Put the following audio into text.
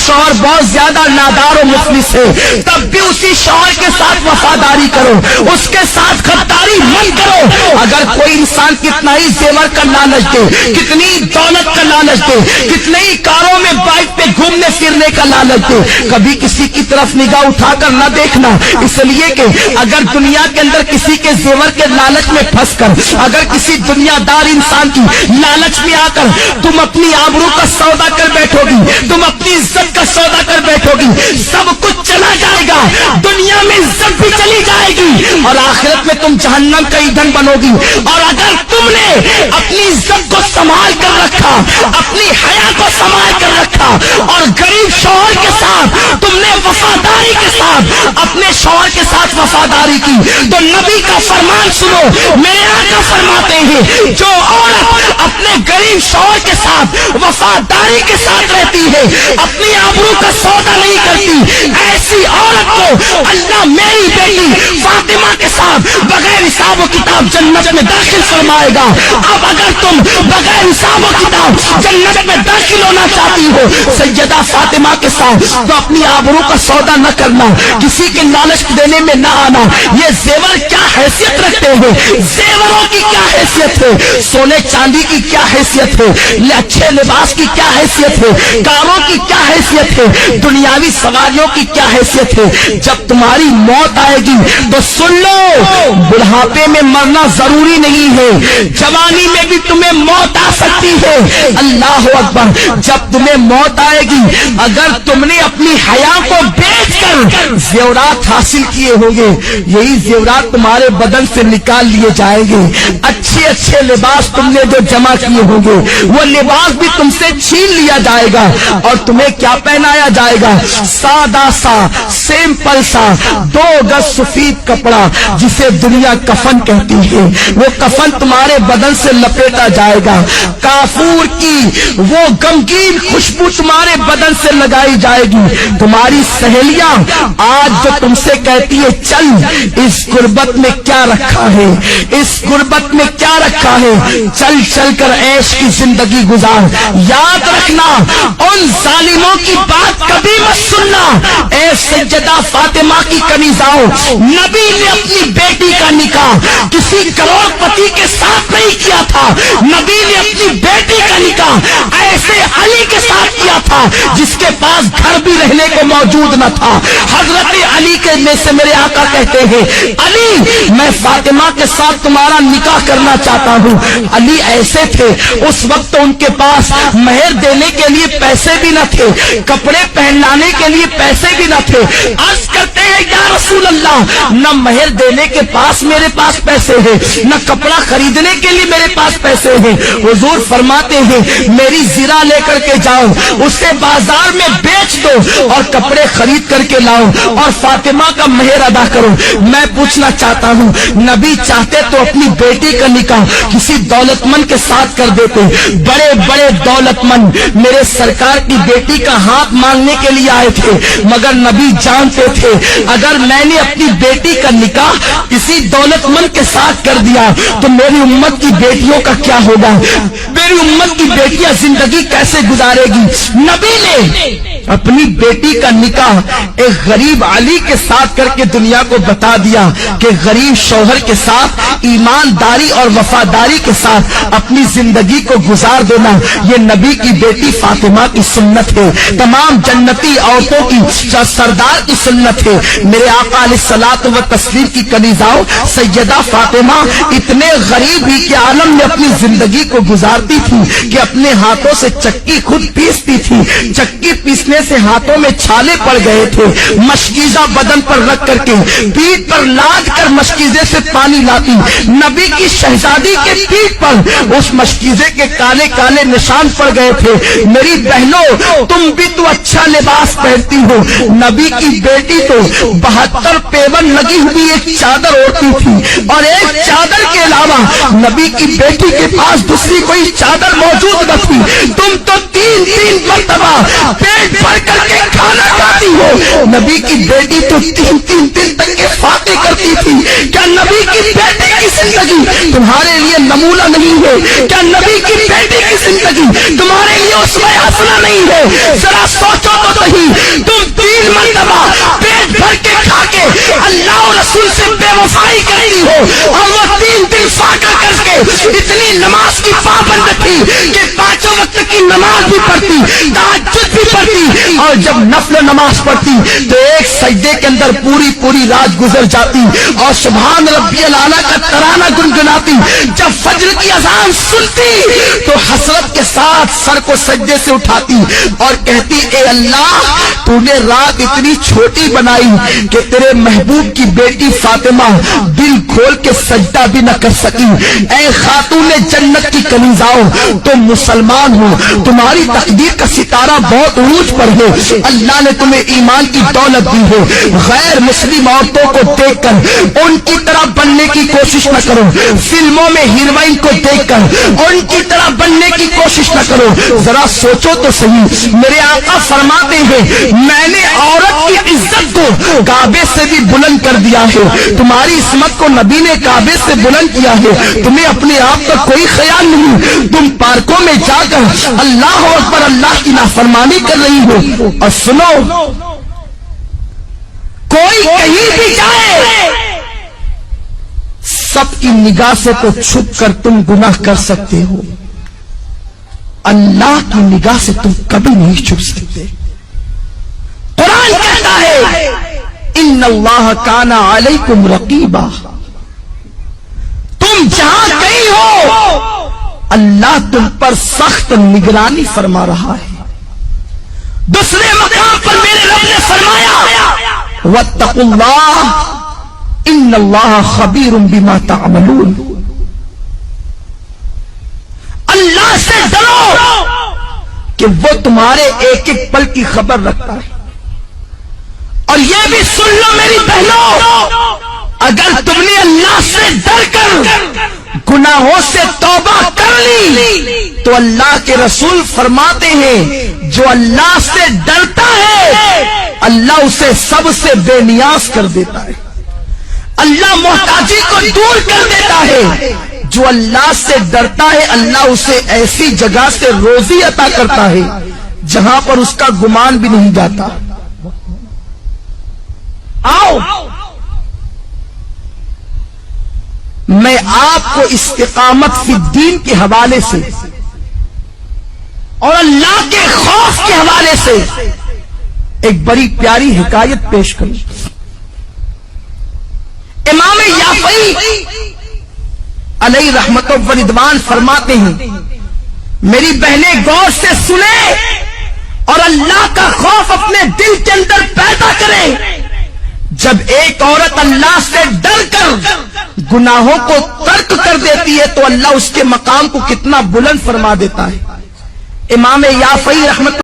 شوہر بہت زیادہ نادار و مفلس ہے، تب بھی اسی شوہر کے ساتھ وفاداری کرو، اس کے ساتھ غداری مت کرو۔ اگر کوئی انسان کتنا ہی زیور کا لالچ دے، کتنی دولت کا لالچ دے، کتنے ہی کاروں میں بائک پہ گھومنے پھرنے کا لالچ دے، کبھی کسی کی طرف نگاہ اٹھا کر نہ دیکھنا، اس لیے کہ اگر دنیا کے اندر کسی کے زیور کے لالچ میں پھنس کر، اگر کسی دنیا دار انسان کی لالچ میں آ کر تم اپنی آبرو کا سودا کر بیٹھو گی، تم اپنی عزت کا سودا کر بیٹھو گی، سب کچھ چلا جائے گا، دنیا میں عزت بھی چلی جائے گی اور آخرت میں تم جہنم کا ایندھن بنو گی۔ اور اگر تم نے اپنی عزت کو سنبھال کر رکھا، اپنی حیا کو سنبھال کر رکھا اور غریب شوہر کے ساتھ تم نے وفاداری کے ساتھ اپنے شوہر کے ساتھ وفاداری کی، تو نبی کا فرمان سنو، میرے آقا فرماتے ہیں جو عورت اپنے غریب شوہر کے ساتھ وفاداری کے ساتھ رہتی ہے، اپنی آبرو کا سودا نہیں کرتی، ایسی عورت کو اللہ میری بیٹی فاطمہ کے ساتھ بغیر حساب و کتاب جنت میں داخل فرمائے گا۔ اب اگر تم بغیر حساب و کتاب جنت میں داخل ہونا چاہتی ہو سیدہ فاطمہ کے ساتھ، تو اپنی آبرو کا سودا نہ کرنا، کسی کے لالچ دینے میں نہ آنا۔ یہ زیور کیا حیثیت رکھتے ہیں، زیوروں کی کیا حیثیت ہے، سونے چاندی کی کیا حیثیت ہے، اچھے لباس کی کیا حیثیت ہے، کاروں کی کیا حیثیت ہے، دنیاوی سواریوں کی کیا حیثیت ہے۔ جب تمہاری موت آئے گی تو سن لو، بڑھاپے میں مرنا ضروری نہیں ہے، جوانی میں بھی تمہیں موت آ سکتی ہے۔ اللہ اکبر، جب تمہیں موت آئے گی، اگر تم نے اپنی حیا کو بیچ کر زیورات حاصل کیے ہوں گے، یہی زیورات تمہارے بدن سے نکال لیے جائیں گے۔ اچھے اچھے لباس تم نے جو جمع کیے ہوں گے، وہ لباس بھی تم سے چھین لیا جائے گا اور تمہیں کیا پہنایا جائے گا؟ سادہ سا، سمپل سا 2 گز سفید کپڑا جسے دنیا کفن کہتی ہے، وہ کفن تمہارے بدن سے لپیٹا جائے گا۔ کافور کی وہ غمگین خوشبو تمہارے بدن سے لگائی جائے گی۔ تمہاری سہیلیاں آج جو تم سے کہتی ہے چل، اس غربت میں کیا رکھا ہے، اس غربت میں کیا رکھا ہے، چل چل کر عیش کی زندگی گزار۔ یاد رکھنا، ان ظالموں کی بات کبھی مت سننا۔ اے سیدہ فاطمہ کی کنیزاؤں، نبی نے اپنی بیٹی کا نکاح کسی کروڑ پتی کے ساتھ نہیں کیا تھا، نبی نے اپنی بیٹی کا نکاح ایسے علی کے ساتھ کیا تھا جس کے پاس گھر بھی رہنے کو موجود نہ تھا۔ حضرت علی کے میں سے میرے آقا کہتے ہیں علی میں فاطمہ کے ساتھ تمہارا نکاح کرنا چاہتا ہوں۔ علی ایسے تھے، اس وقت ان کے پاس مہر دینے کے لیے پیسے بھی نہ تھے، کپڑے پہنانے کے لیے پیسے بھی نہ تھے۔ عرض کرتے ہیں یا رسول اللہ، نہ مہر دینے کے پاس میرے پاس پیسے ہیں، نہ کپڑا خریدنے کے لیے میرے پاس پیسے ہیں۔ حضور فرماتے ہیں میری زرہ لے کر کے جاؤ، اسے بازار میں بیچ دو اور کپڑے خرید کر کے لاؤ اور فاطمہ کا مہر ادا کرو۔ میں پوچھنا چاہتا ہوں، نبی چاہتے تو اپنی بیٹی کا نکاح کسی دولت مند کے ساتھ کر دیتے۔ بڑے بڑے دولت مند میرے سرکار کی بیٹی کا ہاتھ مانگنے کے لیے آئے تھے، مگر نبی جانتے تھے اگر میں نے اپنی بیٹی کا نکاح کسی دولت مند کے ساتھ کر دیا تو میری امت کی بیٹیوں کا کیا ہوگا، میری امت کی بیٹیاں زندگی کیسے گزارے گی۔ نبی نے اپنی بیٹی کا نکاح ایک غریب علی کے ساتھ کر کے دنیا کو بتا دیا کہ غریب شوہر کے ساتھ ایمانداری اور وفاداری کے ساتھ اپنی زندگی کو گزار دینا یہ نبی کی بیٹی فاطمہ کی سنت ہے، تمام جنتی عورتوں کی سردار کی سنت ہے۔ میرے آقا علیہ الصلوۃ والتسلیم کی کنیزاؤں سیدہ فاطمہ اتنے غریب ہی کے عالم میں اپنی زندگی کو گزارتی تھی کہ اپنے ہاتھوں سے چکی خود پیستی تھی، چکی پیسنے سے ہاتھوں میں چھالے پڑ گئے تھے، مشکیزہ بدن پر رکھ کر کے پیٹھ پر لاد کر مشکیزے سے پانی لاتی، نبی کی شہزادی کے پیٹھ پر اس مشکیزے کے کالے کالے نشان پڑ گئے تھے۔ میری بہنوں تم بھی تو اچھا لباس پہنتی ہو، نبی کی بیٹی تو 72 پیون لگی ہوئی ایک چادر اوڑھتی تھی اور ایک چادر کے علاوہ نبی کی بیٹی کے پاس دوسری کوئی چادر موجود نہ تھی۔ تم تو 3 مرتبہ پیٹ بھر کر کے کھانا کھاتی ہو، نبی کی بیٹی تو 3 دن تک کے فاتح کرتی تھی۔ کیا نبی کی بیٹی کی زندگی تمہارے لیے نمونہ نہیں ہے؟ کیا نبی کی بیٹی کی زندگی تمہارے لیے اسوہ حسنہ نہیں ہے؟ ذرا سوچو تو صحیح، اور وہ 3 دن فاقہ کر کے اتنی نماز کی پابند تھی کہ 5 وقت کی نماز بھی پڑھتی، تہجد بھی پڑھتی، اور جب نفل نماز پڑھتی تو ایک سجدے کے اندر پوری رات گزر جاتی اور سبحان ربی الاعلیٰ کا ترانہ گنگناتی۔ جب فجر کی اذان سنتی تو حسرت کے ساتھ سر کو سجدے سے اٹھاتی اور کہتی اے اللہ تو نے رات اتنی چھوٹی بنائی کہ تیرے محبوب کی بیٹی فاطمہ دل کھول کے سجدہ بھی نہ کر سکی۔ اے خاتون جنت کی کنیزاؤ تم مسلمان ہو، تمہاری تقدیر کا ستارہ بہت عروج پر ہے، اللہ نے تمہیں ایمان کی دولت دی ہے، غیر مسلم عورتوں کو دیکھ کر ان کی طرح بننے کی کوشش نہ کرو، فلموں میں ہیروئن کو دیکھ کر ان کی طرح بننے کی کوشش نہ کرو، ذرا سوچو تو صحیح۔ میرے آقا فرماتے ہیں میں نے عورت کی عزت کو کعبے سے بھی بلند کر دیا ہے، تمہاری عصمت کو نبی نے کعبے سے بلند کیا ہے، تمہیں اپنے آپ کا کوئی خیال نہیں، تم پارکوں میں جا کر اللہ اکبر اللہ کی نافرمانی کر رہی ہو۔ اور سنو کوئی کہیں بھی جائے سب کی نگاہ سے تو چھپ کر تم گناہ کر سکتے ہو، اللہ کی نگاہ سے تم کبھی نہیں چھپ سکتے۔ قرآن کہتا ہے ان اللہ کان علیکم رقیبا، تم جہاں کہیں ہو اللہ تم پر سخت نگرانی فرما رہا ہے۔ دوسرے مقام پر میرے رب نے فرمایا واتقوا اللہ ان اللہ خبیر بما تعملون، اللہ سے ڈرو کہ وہ تمہارے ایک ایک پل کی خبر رکھتا ہے۔ اور یہ بھی سن لو میری بہنوں، اگر تم نے اللہ سے ڈر کر گناہوں سے توبہ کر لی تو اللہ کے رسول فرماتے ہیں جو اللہ سے ڈرتا ہے اللہ اسے سب سے بے نیاز کر دیتا ہے، اللہ محتاجی کو دور کر دیتا ہے۔ جو اللہ سے ڈرتا ہے اللہ اسے ایسی جگہ سے روزی عطا کرتا ہے جہاں پر اس کا گمان بھی نہیں جاتا۔ آؤ میں آپ کو استقامت فی الدین کے حوالے سے اور اللہ کے خوف کے حوالے سے ایک بڑی پیاری حکایت پیش کروں۔ امام یافعی علیہ رحمت و رضوان فرماتے ہیں میری بہنیں غور سے سنیں اور اللہ کا خوف اپنے دل کے اندر پیدا کریں۔ جب ایک عورت اللہ سے ڈر کر گناہوں کو ترک کر دیتی ہے تو اللہ اس کے مقام کو کتنا بلند فرما دیتا ہے۔ امام یافعی رحمت